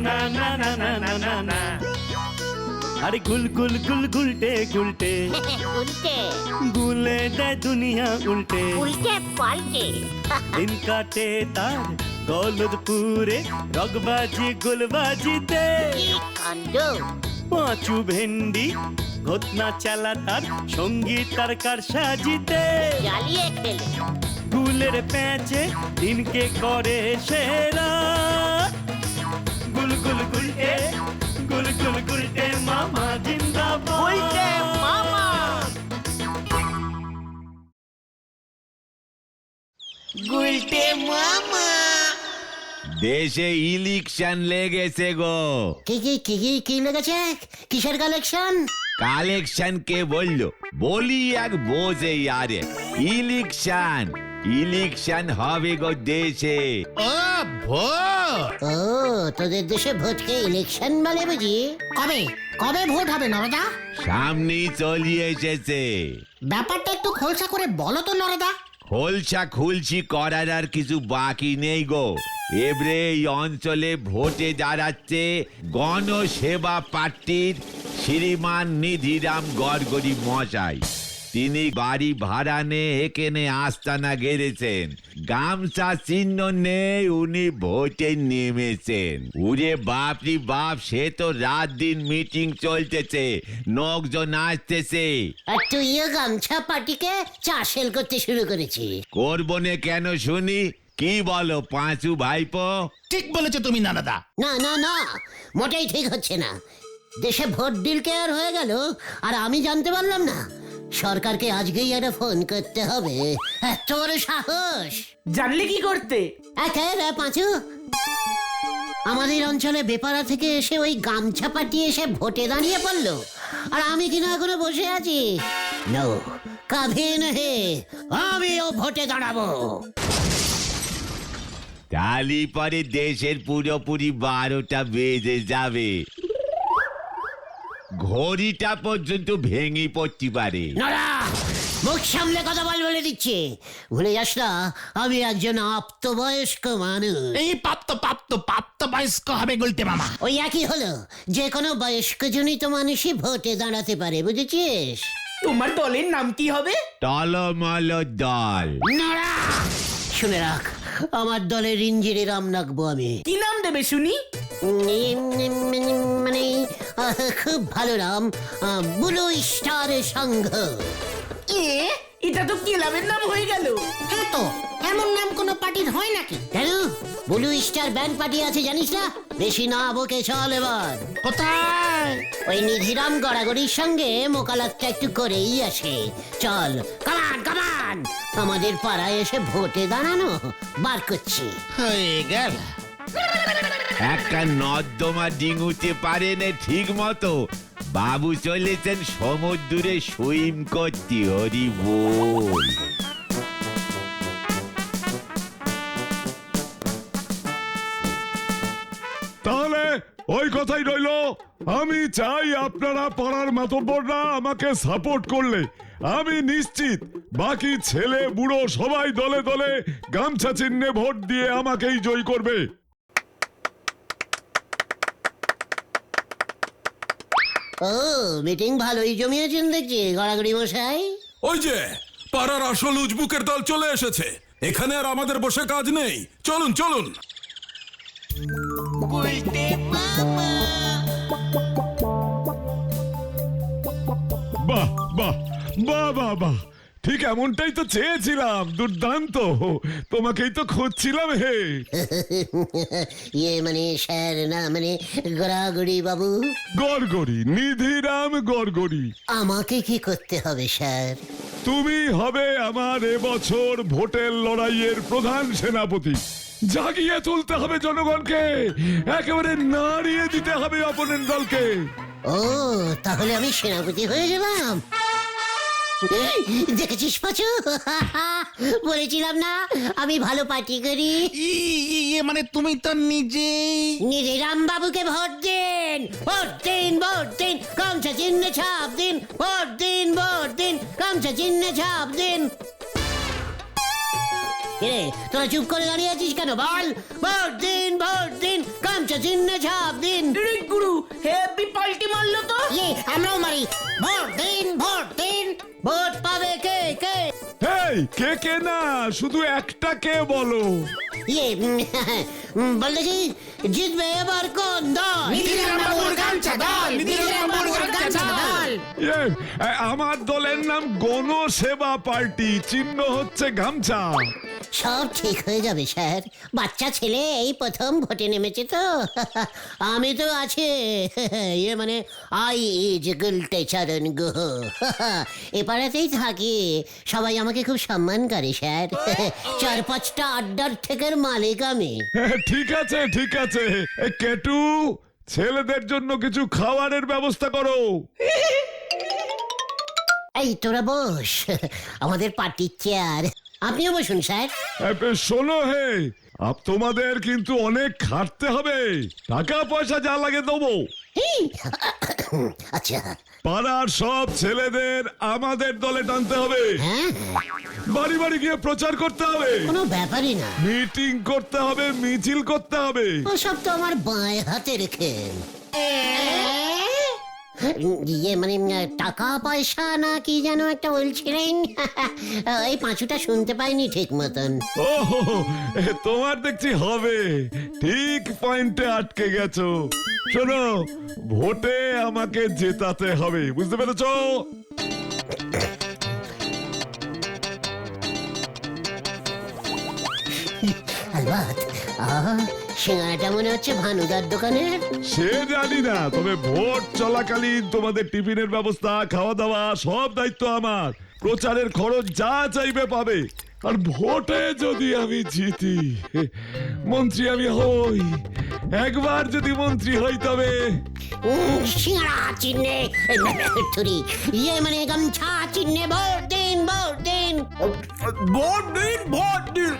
না না না না না না না। আরে গুল গুল গুল গুলটে গুলটে উল্টে গুলে দেয় দুনিয়া উল্টে। উল্টে পাল্টে দিন কাটে তার দৌলতপুরে রগবাজি গুলবাজিতে। কি কাণ্ড! পাঁচু ভেন্ডি ঘটনা চালা তার সঙ্গীত তার কার সাজিতে। জ্বালিয়ে খেলে গুলের প্যাচে দিনকে করে সেরা। গুল গুল গুলটে গুল গুল গুলটে মামা জিন্দাবাদ। উল্টে মামা। গুলটে মামা। দেশে ইলেকশন লেগেছে গো। কি লেগেছে? কিসের কালেকশন? কালেকশন কে বললো? বলি এক বোঝে আরে ইলেকশন ইলেকশন হবে গো দেশে। ও ভোট! ও, তোদের দেশে ভোটকে ইলেকশন বলে বুঝি? কবে কবে ভোট হবে নরদা? সামনেই চলিয়ে এসেছে। ব্যাপারটা একটু খোলসা করে বলো তো নরদা। খোলসা খুলছি করার আর কিছু বাকি নেই গো। এবারে এই অঞ্চলে ভোটে দাঁড়াচ্ছে গণসেবা পার্টির শ্রীমান নিধিরাম গড়গড়ি মশাই। তিনি বাড়ি ভাড়া নিয়ে এখানে আস্তানা গেড়েছেন। গামছা চিহ্ন নেই, উনি ভোটে নেমেছেন। উরে বাপরি বাপ, সে তো রাত দিন মিটিং চলতেছে, লোকজন আসতেছে। আর তুইও গামছা পার্টিকে চাষেল করতে শুরু করেছি। করবো না কেন শুনি? কি বলো পাঁচু ভাইপো? ঠিক বলেছো তুমি নানাদা। না না না, মোটেই ঠিক হচ্ছে না। দেশে ভোট ডিল কেয়ার হয়ে গেল আর আমি জানতে পারলাম না। সরকারকে আজকেই একটা ফোন করতে হবে। এত বড় সাহস! জানলে কি করতে? একে পাঁচু, আমাদের অঞ্চলে বেপারা থেকে এসে ওই গামছা পাঠিয়ে এসে ভোটে দাঁড়িয়ে পড়লো, আর আমি কিনা এখনো বসে আছি। নো, কভি নহি, আমিও ভোটে দাঁড়াবো। তালি পরে দেশের পুরোপুরি 12টা বেজে যাবে। ঘড়িটা পর্যন্ত ভেঙে পড়তে পারে। নড়া, মুখ সামলে কথা বলে দিচ্ছে। ভুলে যাস না, আমি একজন আপ্তবয়স্ক মানুষ। এই প্রাপ্ত বয়স্ক হবে গুলটে মামা। ওই একই হলো, যে কোনো বয়স্ক জনিত মানুষই ভোটে দাঁড়াতে পারে, বুঝেছিস? তোমার দলের নাম কি হবে? টলমল দল। নড়া, শুনে রাখ, আমার দলের ইঞ্জিরে রাম রাখবো আমি। কি নাম দেবে শুনি? মানে খুব ভালো নাম, ব্লু স্টার সংঘ। এটা তো ক্লাবের নাম হয়ে গেল। হ্যাঁ তো, এমন নাম কোন পার্টির হয় নাকি? কেন? ব্লু স্টার ব্যান্ড পার্টি আছে জানিস না? বেশি না বকে চল এবার। কোথায়? ওই নিধিরাম গড়াগড়ির সঙ্গে মোকালাতটা একটু করেই আসে। চল, কামান কামান, আমাদের পাড়ায় এসে ভোটে দাঁড়ানো বার করছি। হয়ে গেল। একটা নর্দমা ডিঙুতে পারেন ঠিক মতো। বাবু চলেছেন সমুদ্রে সুইম করতে। হরি বল। তাহলে ওই কথাই রইল। আমি চাই আপনারা পাড়ার মাতব্বররা আমাকে সাপোর্ট করলে আমি নিশ্চিত বাকি ছেলে বুড়ো সবাই দলে দলে গামছা চিহ্নে ভোট দিয়ে আমাকেই জয়ী করবে। ও, মিটিং ভালোই জমিয়েছেন দেখছি গড়াগড়ি মশাই। ওই যে পাড়ার আসল উজবুকের দল চলে এসেছে। এখানে আর আমাদের বসে কাজ নেই, চলুন চলুন। বাহ বাহ বাহ বাহ বাহ, ঠিক এমনটাই তো চেয়েছিলাম। দুর্দান্ত, তোমাকেই তো খুঁজছিলাম। হে মানে স্যার না, মানে গড়াগড়ি বাবু। গড়গড়ি, নিধিরাম গড়গড়ি। আমাকে কি করতে হবে স্যার? তুমি হবে আমার এবছর ভোটের লড়াইয়ের প্রধান সেনাপতি। জাগিয়ে তুলতে হবে জনগণকে, একেবারে নাড়িয়ে দিতে হবে অপোনেন্ট দলকে। ও, তাহলে আমি সেনাপতি হয়ে গেলাম। দেখেছিস পাচু, বলেছিলাম না আমি ভালো পার্টি করি। মানে তুমি তো নিজেই রাম বাবুকে ভোট দিন, ভোট দিন, ভোট দিন, গামছা চিহ্নে ছাপ দিন, ভোট দিন, ভোট দিন, গামছা চিহ্নে ছাপ দিন। রে তোরা চুপ করে দাঁড়িয়ে আছিস কেন? বল, ভোট দিন, ভোট দিন, গামছা চিহ্নে ছাপ দিন। রে গুরু হেভি পাল্টি মারলো তো। আমরাও মারি, ভোট দিন, ভোট দিন। ভোট পাবে কে কে? এই কে না, শুধু একটা কে বলো। বললে কি জিতবে এবার কোন দল? আমার দলের নাম গণসেবা পার্টি, চিহ্ন হচ্ছে গামছা। সব ঠিক হয়ে যাবে স্যার, বাচ্চা ছেলে এই প্রথম ভোটে নেমেছে তো। আমি তো আছে, মানে আই ইজ গুলটে চরণ গুহ। এপাড়াতেই থাকি, সবাই আমাকে খুব সম্মান করে স্যার। 4-5টা আড্ডার থেকে মালিক আমি। ঠিক আছে ঠিক আছে, কেটু ছেলেদের জন্য কিছু খাবারের ব্যবস্থা করো। এই তোরা বস, আমাদের পার্টির চেয়ার। আপনিও বসুন স্যার। শোনো হে, তোমাদের কিন্তু অনেক খাটতে হবে, টাকা পয়সা যা লাগে দেবো। আচ্ছা, পাড়ার সব ছেলেদের আমাদের দলে টানতে হবে, হ্যাঁ বাড়ি বাড়ি গিয়ে প্রচার করতে হবে, কোনো ব্যাপারই না। মিটিং করতে হবে, মিছিল করতে হবে। ওসব তো আমার বাঁয়ে হাতে রেখে। মানে টাকা পয়সা না কি যেন একটা বলছিলেন, এই পাঁচুটা শুনতে পাইনি ঠিক মতন। ও তোমার দেখছি হবে, ঠিক পয়েন্টে আটকে গেছো। শোনো, ভোটে আমাকে জেতাতে হবে, বুঝতে পেরেছো? আলবাত, সিঙ্গারাটা মনে হচ্ছে ভানুদার দোকানের। সে জানি না, তবে ভোট চলাকালীন তোমাদের টিফিনের ব্যবস্থা, খাওয়া দাওয়া সব দায়িত্ব আমার। প্রচারের খরচ যা চাইবে পাবে। আর ভোটে যদি আমি জিতি, মন্ত্রী আমি হই, একবার যদি মন্ত্রী হই তবে সিঙ্গারা চিহ্নে মানে গামছা চিহ্নে ভোট দিন, ভোট দিন। ভোট দিন, ভোট দিন।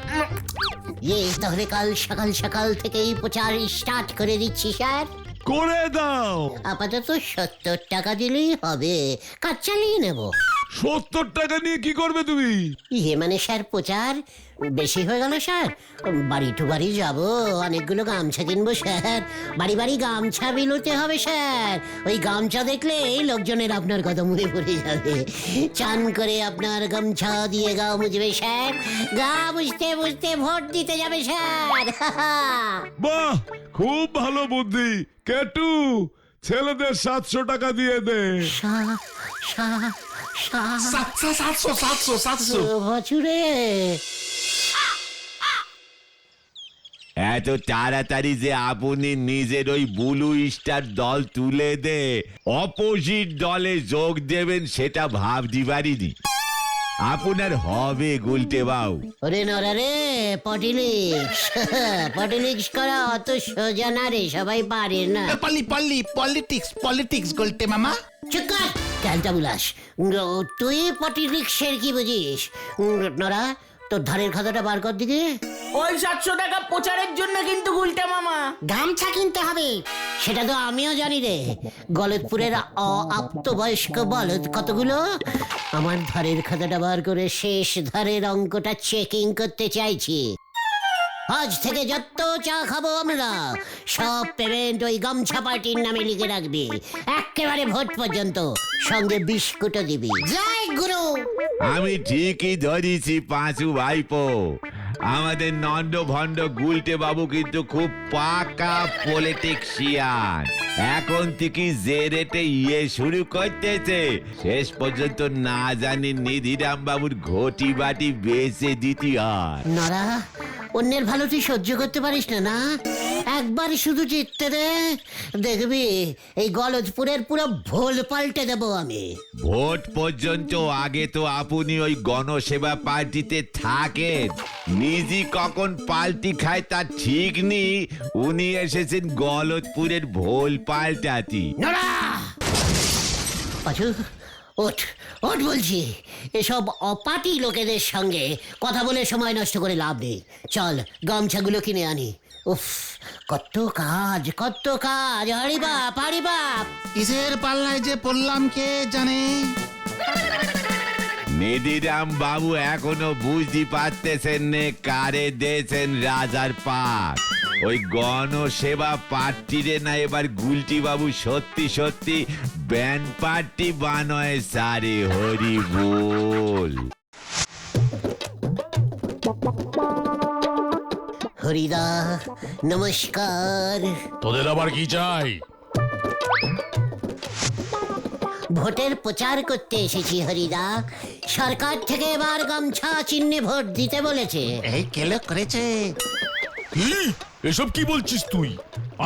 তাহলে কাল সকাল সকাল থেকেই প্রচার স্টার্ট করে দিচ্ছি স্যার। করে দাও। আপাতত 70 টাকা দিলেই হবে, কাজ চালিয়ে নেব। 70 টাকা নিয়ে কি করবে তুমি? মানে স্যার প্রচার বেশি হয়ে গেল স্যার। বাড়ি টু বাড়ি যাব, অনেকগুলো গামছা কিনবো স্যার। বাড়ি বাড়ি গামছা বিলোতে হবে স্যার। ওই গামছা দেখলে লোকজনের আপনার কথা মনে পড়ে যাবে, চান করে আপনার গামছা দিয়ে গা মুছবে স্যার, গা বুঝতে বুঝতে ভোট দিতে যাবে স্যার। বাহ, খুব ভালো বুদ্ধি। কেটু, ছেলেদের 700 টাকা দিয়ে দে। 700 বছরে এত তাড়াতাড়ি যে আপনি নিজের ওই ব্লু স্টার দল তুলে দে অপোজিট দলে যোগ দেবেন সেটা ভাবতে পারিনি। আপনার হবে গুলটে বাউ। ওরে নরা রে, পটিলিক্স করা অত সোজা না রে, সবাই পারে না। পলিটিক্স গোলটে মামা। চুপ কর ক্যালটা বুলাস, তুই পটিলিক্সের কি বুঝিস? নরা, তোর ধারের খাতাটা বার কর দিকে। ওই 700 টাকা প্রচারের জন্য কিন্তু গুলটা মামা। গামছা কিনতে হবে, সেটা তো আমিও জানি রে। গলতপুরের অপ্রাপ্তবয়স্ক বলদ কতগুলো, আমার ধারের খাতাটা বার করে শেষ ধারের অঙ্কটা চেকিং করতে চাইছি। আজ থেকে যত চা খাবো আমরা, সব পেমেন্ট ওই গামছা পার্টির নামে লিখে রাখবি, একেবারে ভোট পর্যন্ত, সঙ্গে বিস্কুটও দিবি। জয় গুরু। আমি ঠিকই ধরেছি পাঁচু ভাইপো, আমাদের নন্দ ভণ্ড গুলটে বাবু কিন্তু খুব পাকা পলিটিক্সিয়ান। এখন থেকে যে রেটে শুরু করতেছে, শেষ পর্যন্ত না জানি নিধিরাম বাবুর ঘটি বাটি বেঁচে দিতে হয়। নরা, অন্যের ভালো তুই সহ্য করতে পারিস না? না, একবার শুধু জিততে দে, দেখবি এই গলদপুরের পুরো ভোল পাল্টে দেবো আমি। ভোট পর্যন্ত আগে তো আপনি ওই গণসেবা পার্টিতে থাকেন, নিজে কখন পাল্টি খায় তার ঠিক নেই, উনি এসেছেন গলদপুরের ভোল পাল্টাতি। নরা, পাঁচু ওঠ, ওঠ বলছি। এসব অপাটি লোকেদের সঙ্গে কথা বলে সময় নষ্ট করে লাভ নেই। চল গামছাগুলো কিনে আনি। উফ, কত কাজ, কত কাজ। হারি বাপ, হারি বাপ। কিসের পাল্লায় যে পড়লাম কে জানে। নিধিরাম বাবু এখনো বুঝতে পারতেছেন নে কারে দিয়েছেন রাজার পাক। ওই গণসেবা পার্টিরে না এবার গুলটি বাবু সত্যি সত্যি ব্যান্ড পার্টি বানয় সারে হরি বল। হরিদা নমস্কার। তোদের আবার কি চাই? ভোটের প্রচার করতে এসেছি হরিদা। সরকার থেকে এবার গামছা চিহ্নে ভোট দিতে বলেছে। এই কেলো করেছে। কি এসব কি বলছিস তুই?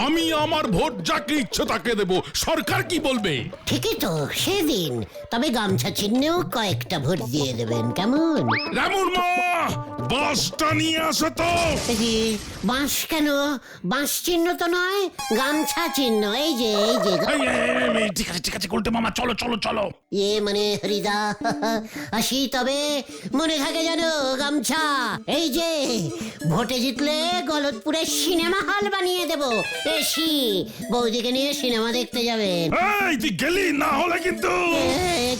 আমি আমার ভোট যাকে ইচ্ছে তাকে দেব, সরকার কি বলবে? ঠিকই তো, সেদিন। তবে গামছা চিহ্নেও কয়েকটা ভোট দিয়ে দেবেন, কেমন? রামুর মা, বাসটা নিয়ে আসো তো। কি বাঁশ কেন? বাঁশ চিহ্ন তো নয়, গামছা চিহ্ন। এই যে ঠিক আছে গুলটে মামা, চলো চলো চলো। মানে হরিদা আসি, তবে মনে থাকে যেন গামছা। এই যে ভোটে জিতলে গলতপুরে সিনেমা হল বানিয়ে দেব, এসি বৌদিকে নিয়ে সিনেমা দেখতে যাবেন। এই তুই গেলি না হলে কিন্তু।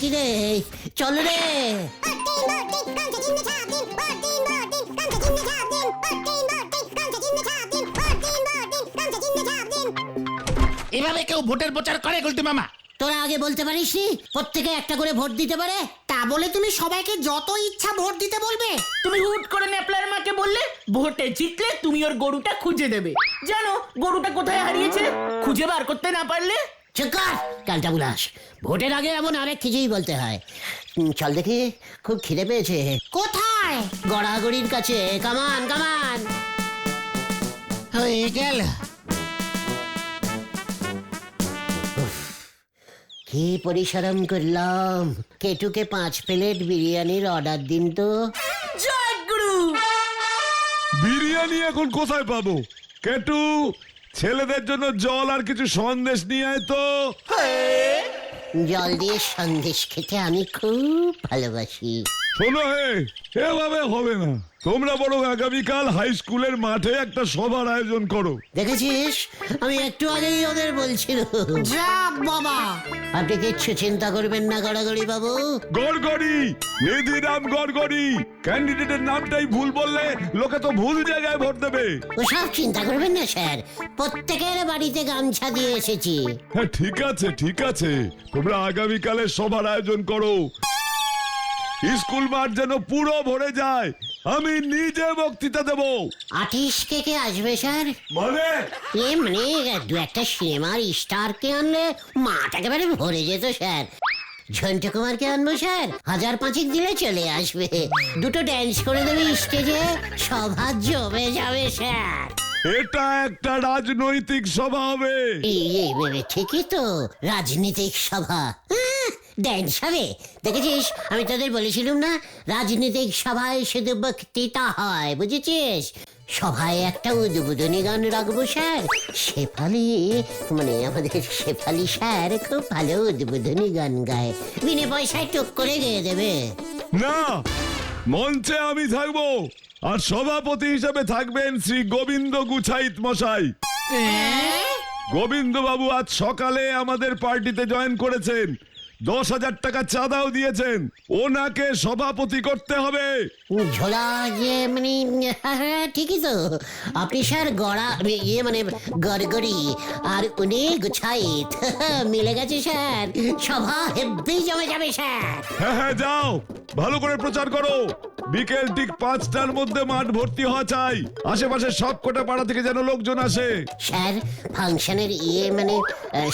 কি রে, চল রে। এভাবে কেউ ভোটের প্রচার করে গুলটে মামা? তোরা আগে বলতে পারিস নি প্রত্যেকে একটা করে ভোট দিতে পারে? তা বলে তুমি সবাইকে যত ইচ্ছা ভোট দিতে বলবে? তুমি হুট করে ন্যাপলার মাকে বললে ভোটে জিতলে তুমি ওর গরুটা খুঁজে দেবে। জানো গরুটা কোথায় হারিয়েছে? খুঁজে বার করতে না পারলে? চুকার কালটা বুলাস, ভোটের আগে এমন আরেক কিছুই বলতে হয়। চল দেখি, খুব খিদে পেয়েছে। কোথায়? গড়াগড়ির কাছে, কামান কামান। হয়ে গেল। কি পরিশ্রম করলাম। কেটুকে 5 প্লেট বিরিয়ানির অর্ডার দিন তো। জয় গুরু। বিরিয়ানি এখন কোথায় পাবো? কেটু, ছেলেদের জন্য জল আর কিছু সন্দেশ নিয়ে আয় তো। জল দিয়ে সন্দেশ খেতে আমি খুব ভালোবাসি। শোনো হে, এভাবে হবে না। তোমরা বরং আগামীকাল হাই স্কুলের মাঠে একটা সভার আয়োজন করো। দেখেছিস, আমি একটু আগেই ওদের বলছিলাম। যা বাবা। আপনি কিচ্ছু চিন্তা করবেন না গড়াগড়ি বাবু। গড়গড়ি, নিধিরাম গড়গড়ি। ক্যান্ডিডেটের নামটাই ভুল বললে লোকে তো ভুল জায়গায় ভোট দেবে। ওসব চিন্তা করবেন না স্যার, প্রত্যেকের বাড়িতে গামছা দিয়ে এসেছি। হ্যাঁ ঠিক আছে ঠিক আছে, তোমরা আগামীকালে সভার আয়োজন করো। স্কুল মাঠ যেন পুরো ভরে যায়, আমি নিজে বক্তৃতা দেব। আর্টিস্ট কে আসবে স্যার? মানে মানে দু একটা সিনেমার স্টারকে আনলে মাঠ একেবারে ভরে যেত স্যার। ঝন্টু কুমারকে আনবো স্যার, 1000 দিলে চলে আসবে। দুটো ড্যান্স করে দেবে স্টেজে, সভা জমে যাবে স্যার। এটা একটা রাজনৈতিক সভা হবে। ঠিকই তো, রাজনৈতিক সভা। ড্যান্স হবে। দেখেছিস, আমি তোদের বলেছিলাম না, রাজনৈতিক সভায় শুধু বক্তৃতা হয়, বুঝেছিস? সভায় একটা উদ্বোধনী গান রাখবো স্যার। শেফালি, মানে আমাদের শেফালি স্যার খুব ভালো উদ্বোধনী গান গায়, বিনে পয়সায় টুক করে গেয়ে দেবে। না, মঞ্চে আমি থাকবো, আর সভাপতি হিসেবে থাকবেন শ্রী গোবিন্দ গুছাইত মশাই। গোবিন্দ বাবু আজ সকালে আমাদের পার্টিতে জয়েন করেছেন, 10,000 টাকা চাঁদাও দিয়েছেন। ওনাকে সভাপতি করতে হবে। ঝোলা যে মানে হ্যাঁ, ঠিকই তো। আপনি স্যার গড়া মানে গড়গড়ি, আর উনি গুছাইত, মিলে গেছে স্যার। সভা হেব্বি জমে যাবে স্যার। হ্যাঁ হ্যাঁ, যাও ভালো করে প্রচার করো। বিকেল ঠিক 5টার মধ্যে মাঠ ভর্তি হওয়া চাই। আশেপাশে সব কটা পাড়া থেকে যেন লোকজন আসে। স্যার, ফাংশনের মানে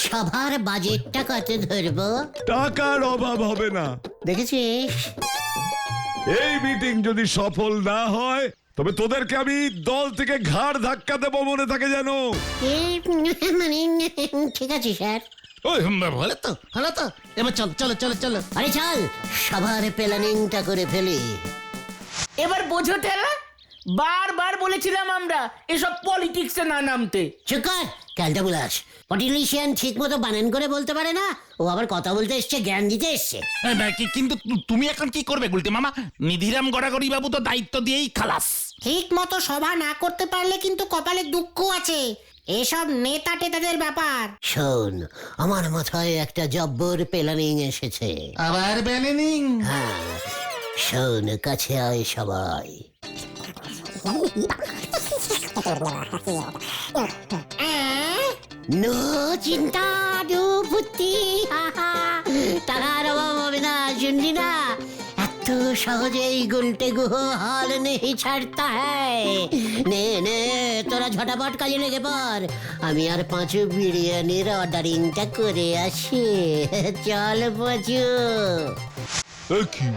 সভার বাজেটটা কত ধরবো? টাকার অভাব হবে না। দেখেছিস, এই মিটিং যদি সফল না হয় তবে তোদেরকে আমি দল থেকে ঘাড় ধাক্কা দেবো, মনে থাকে যেন। মানে ঠিক আছে স্যার। ওই হলো তো হলো তো, এবার চল চলো চলো চলো। আরে চল, সভার প্ল্যানিংটা করে ফেলি। এবার বোঝো ঠেলা। বারবার বলেছিলাম আমরা এসব পলিটিক্সে না নামতে। চুকার ক্যালটা বুলাস, পলিটিশিয়ান ঠিক মতো বানান করে বলতে পারে না, ও আবার কথা বলতে এসছে, জ্ঞান দিতে এসছে। কিন্তু তুমি এখন কি করবে গুলটে মামা? নিধিরাম গড়াগড়ি বাবু তো দায়িত্ব দিয়েই খালাস। ঠিক মতো সভা না করতে পারলে কিন্তু কপালে দুঃখ আছে। এসব নেতা টেতাদের ব্যাপার। শোন, আমার মাথায় একটা জব্বর প্ল্যানিং এসেছে। আবার ব্যালেনিং? হ্যাঁ, শোন, কাছে আয় সবাই। নো চিন্তা, নো বুদ্ধি, টাকার অভাব হবে না, শুনলি না? এত সহজেই গুলটে গুহ হাল নেই ছাড়তা হ্যায়। নে নে, তোরা ঝটাপট কাজে লেগে পড়, আমি আর পাঁচু বিরিয়ানির অর্ডারিংটা করে আসি। চল পাঁচু। কি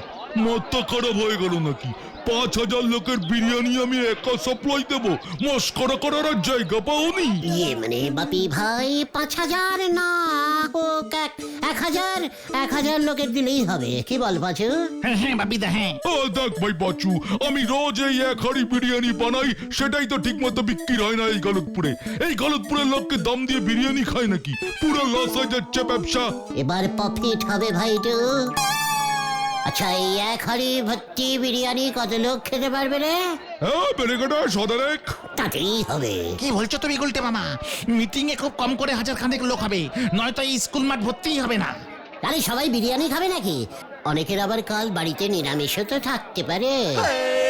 মাথা খারাপ হয়ে গেল নাকি? 5,000 লোকের বিরিয়ানি আমি একা সাপ্লাই দেবো? মস্করা করার আর জায়গা পাওনি? ইয়ে মানে বাপি ভাই, 5,000 না হোক 1,000 লোকের দিলেই হবে, কি বল পাঁচু? হ্যাঁ বাপিদা, হ্যাঁ। দেখ ভাই বাচু, আমি রোজ এই 1 হাঁড়ি বিরিয়ানি বানাই, সেটাই তো ঠিক মতো বিক্রি হয় না এই গলতপুরে। এই গলতপুরের লোককে দাম দিয়ে বিরিয়ানি খায় নাকি? পুরো লস হয়ে যাচ্ছে ব্যবসা। এবার প্রফিট হবে ভাইটু। আচ্ছা, এই 1 হাঁড়ি ভর্তি বিরিয়ানি কত লোক খেতে পারবে রে? হ্যাঁ, বেরেকাটা সদারেক। তাতেই হবে। কি বলছো তুমি গুলটে মামা? মিটিং এ খুব কম করে 1,000 লোক হবে, নয়তো এই স্কুল মাঠ ভর্তিই হবে না। আরে সবাই বিরিয়ানি খাবে নাকি? অনেকের আবার কাল বাড়িতে নিরামিষও তো থাকতে পারে।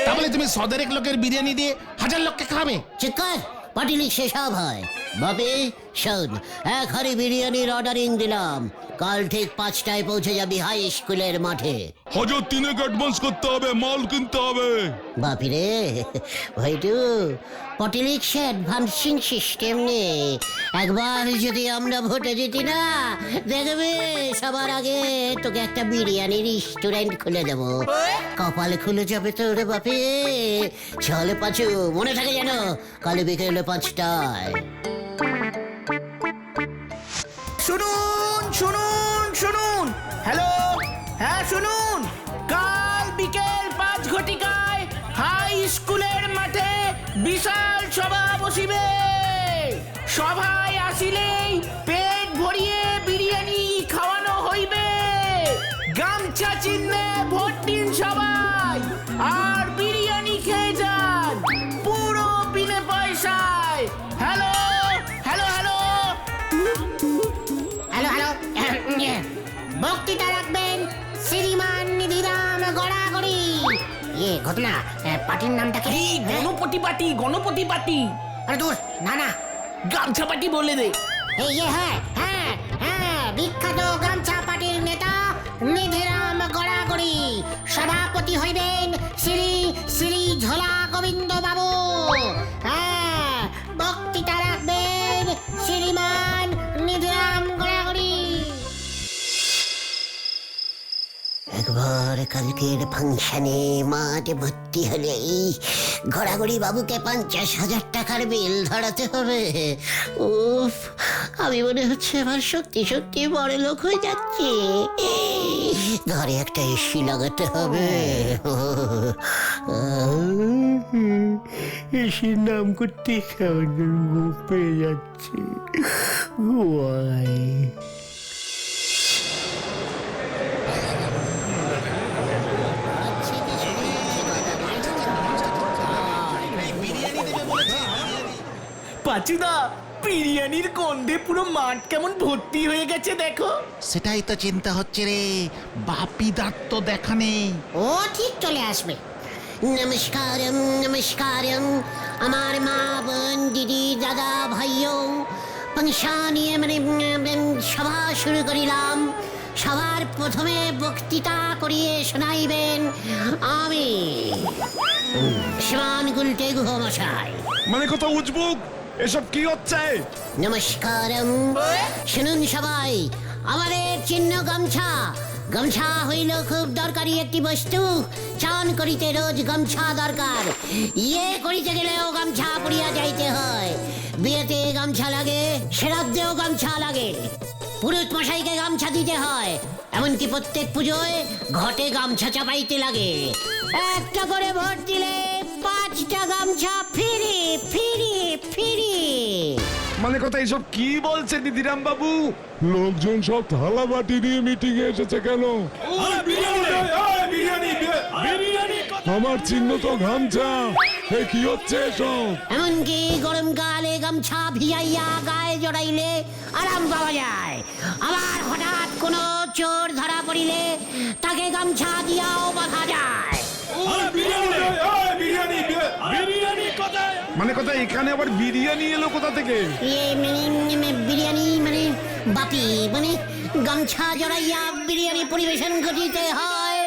তাহলে তুমি 100 লোকের বিরিয়ানি দিয়ে 1,000 লোককে খাবে? চেক কর, পাটিলি সেসব হয়। বাপি শোন, 1 হাঁড়ি বিরিয়ানির অর্ডারিং দিলাম, কাল ঠিক 5টায় পৌঁছে যাবি হাই স্কুলের মাঠে। 1,003 অ্যাডভান্স করতে হবে, মাল কিনতে হবে। বাপি রে ভাইটু, পটিলিক সে অ্যাডভান্সিং সিস্টেম নেই। একবার যদি আমরা ভোটে জিতি না, দেখবে সবার আগে তোকে একটা বিরিয়ানির রেস্টুরেন্ট খুলে দেবো। কপাল খুলে যাবে তো রে বাপি। চলে পাঁচু, মনে থাকে যেন, কাল বিকেলে 5টায়। শুনুন শুনুন শুনুন, হ্যালো, হ্যাঁ শুনুন, কাল বিকেল 5 ঘটিকায় হাই স্কুলের মাঠে বিশাল সভা বসিবে। সভায় আসিলেই পেট ভরিয়ে বিরিয়ানি খাওয়ানো হইবে। গামছা চিহ্নে ভোট দিন সবাই, আর বিরিয়ানি খেয়ে যান পুরো বিনে পয়সায়। Hello hello hello hello hello, বক্তৃতা রাখবেন শ্রীমান নিধিরাম গড়াগড়ি। ঘটনা পার্টির নামটা কি? Ganapati party, Ganapati party. আরে দূর, না না, গামছা পার্টি বলে দে। হ্যাঁ হ্যাঁ হ্যাঁ, বিখ্যাত গামছা পার্টির নেতা নিধিরাম গড়াগড়ি। সভাপতি হইবেন শ্রী শ্রী ঝোলা গোবিন্দ বাবু। হ্যাঁ, বক্তৃতা রাখবেন শ্রীমান নিধিরাম গড়াগড়ি। একবার কালকের ফাংশনে মাঠে ভর্তি হলেই ঘোরাঘুরি বাবুকে 50,000 টাকার বিল ধরাতে হবে। উফ, আমি মনে হচ্ছে এবার সত্যি সত্যি বড় লোক হয়ে যাচ্ছি। ঘরে একটা এসি লাগাতে হবে। এসির নাম করতে কেমন পেয়ে যাচ্ছে। পাচুদা, বিরিয়ানির গন্ধে পুরো মাঠ কেমন ভর্তি হয়ে গেছে দেখো। সেটাই তো চিন্তা হচ্ছে রে, বাপিদার তো দেখা নেই। ও ঠিক চলে আসবে। নমস্কারম নমস্কারম, আমার মা বোন দিদি দাদা ভাইও, পাংশা নিয়ে সভা শুরু করিলাম। সবার প্রথমে বক্তৃতা করিয়ে শোনাইবেন আমি, শ্রীমান গুলটে গুহ মশাই। মানে কথা উজবুক, এসব কি হচ্ছে? নমস্কারম, শুনুন সবাই, আমাদের চিহ্ন গামছা। গামছা হইল খুব দরকারি একটি বস্তু। চান করিতে রোজ গামছা দরকার। ইয়ে করিতে গেলেও গামছা পরিয়া যাইতে হয়। বিয়েতে গামছা লাগে, শ্রাদ্ধেও গামছা লাগে, পুরুষ মশাইকে গামছা দিতে হয়, এমনকি প্রত্যেক পুজোয় ঘটে গামছা চাপাইতে লাগে। একটা করে ভোট দিলে 5টা গামছা ফিরি ফিরি ফিরি। মানে কথা এসব কি বলছে নিধিরাম বাবু? লোকজন সব থালা বাটি নিয়ে মিটিং এ এসেছে কেন? বিরিয়ানি আমার চিহ্ন তো গামছা। এ কি হচ্ছে এসব? এমনকি গরমকালে গামছা ভিজাইয়া গায়ে জড়াইলে আরাম পাওয়া যায়। আবার হঠাৎ কোনো চোর ধরা পড়িলে তাকে গামছা দিয়াও বাঁধা যায়। মানে কথা এখানে আবার বিরিয়ানি এলো কোথা থেকে? বিরিয়ানি মানে বাপি, মানে গামছা জড়াইয়া বিরিয়ানি পরিবেশন করিতে হয়।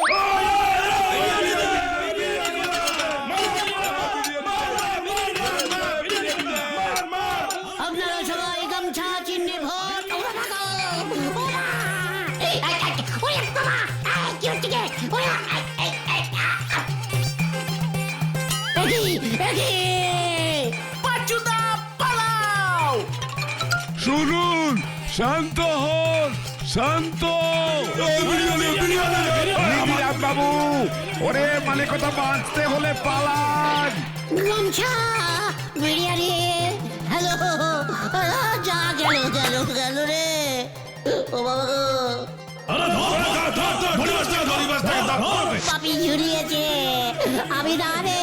আপনারা সবাই গামছা চিহ্নে ভোট পাঁচুদা পালাও। শুনুন, শান্ত হন, শান্ত। নিধিরাম বাবু, ওরে মানে কথা বাঁচতে হলে পালান। গামছা বিরিয়ানি, হ্যালো, যা গেল গেল গেল রে, ও বাবা গো, পাপি ঝুলিয়েছে, আমি না রে।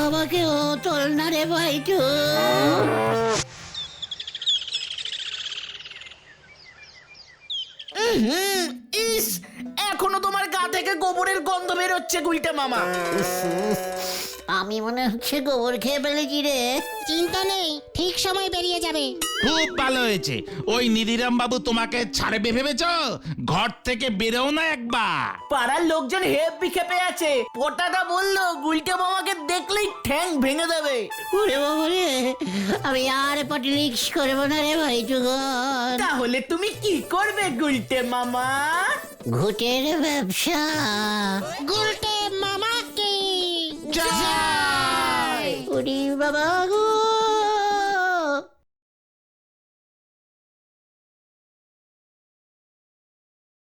আমাকে ও তোল না রে ভাইটু। ইস, এখনো তোমার গা থেকে গোবরের গন্ধ বেরোচ্ছে গুলটে মামা। আমি মনে হচ্ছে গোবর খেয়ে ফেলেছি রে। চিন্তা নেই, ঠিক সময় বেরিয়ে যাবে। খুব ভালো হয়েছে। ওই নিধিরাম বাবু তোমাকে ছাড়বে ভেবেছ? ঘর থেকে বেরোও না একবার। পাড়ার লোকজন হেব্বি খেপে আছে। পোটাটা বললো গুলটে মামাকে দেখলেই ঠ্যাং ভেঙে দেবে। ওরে বাবা রে, আমি আর পটিলিক্স করবো না রে ভাইটু গন। তাহলে তুমি কি করবে গুলটে মামা? ঘুটের ব্যবসা। গুলটে মামাকে ওরে বাবা গো,